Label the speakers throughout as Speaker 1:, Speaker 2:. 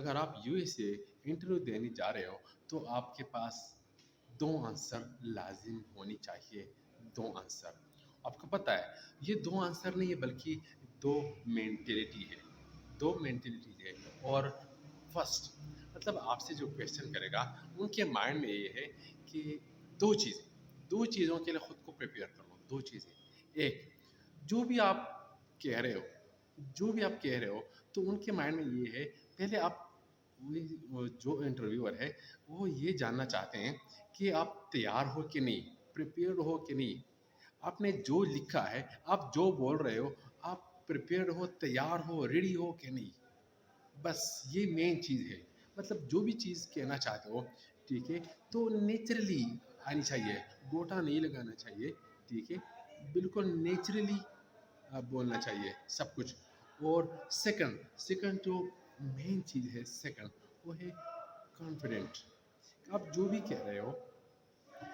Speaker 1: اگر آپ USA interview دینے جا رہے ہو تو آپ کے پاس 2 آنسر لازم ہونی چاہیے، 2 آنسر۔ آپ کو پتہ ہے یہ 2 آنسر نہیں ہے بلکہ 2 مینٹلٹی ہے، 2 مینٹلٹی ہے۔ اور فرسٹ مطلب آپ سے جو کویشچن کرے گا ان کے مائنڈ میں یہ ہے کہ 2 چیزیں، 2 چیزوں کے لیے خود کو پریپیئر کرو، 2 چیزیں۔ ایک، جو بھی آپ کہہ رہے ہو، جو بھی آپ کہہ رہے ہو تو ان کے مائنڈ میں یہ ہے، پہلے آپ وہ جو انٹرویور ہے وہ یہ جاننا چاہتے ہیں کہ آپ تیار ہو کہ نہیں، پریپیئرڈ ہو کہ نہیں، آپ نے جو لکھا ہے، آپ جو بول رہے ہو، آپ پریپیئرڈ ہو، تیار ہو، ریڈی ہو کہ نہیں۔ بس یہ مین چیز ہے، مطلب جو بھی چیز کہنا چاہتے ہو، ٹھیک ہے، تو نیچرلی آنی چاہیے، گوٹا نہیں لگانا چاہیے، ٹھیک ہے، بالکل نیچرلی بولنا چاہیے سب کچھ۔ اور سیکنڈ جو مین چیز ہے، سیکنڈ وہ ہے کانفیڈنٹ۔ آپ جو بھی کہہ رہے ہو،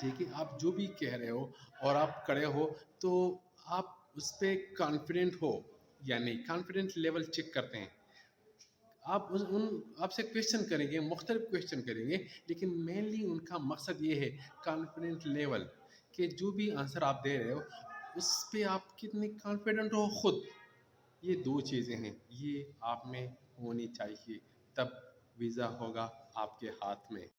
Speaker 1: ٹھیک ہے، آپ جو بھی کہہ رہے ہو اور آپ کڑے ہو تو آپ اس پہ کانفیڈنٹ ہو یا نہیں، کانفیڈنٹ لیول چیک کرتے ہیں۔ آپ سے کویشچن کریں گے، مختلف کویشچن کریں گے، لیکن مینلی ان کا مقصد یہ ہے کانفیڈنٹ لیول، کہ جو بھی آنسر آپ دے رہے ہو اس پہ آپ کتنے کانفیڈنٹ ہو خود۔ یہ 2 چیزیں ہیں، یہ آپ میں ہونی چاہیے، تب ویزا ہوگا آپ کے ہاتھ میں۔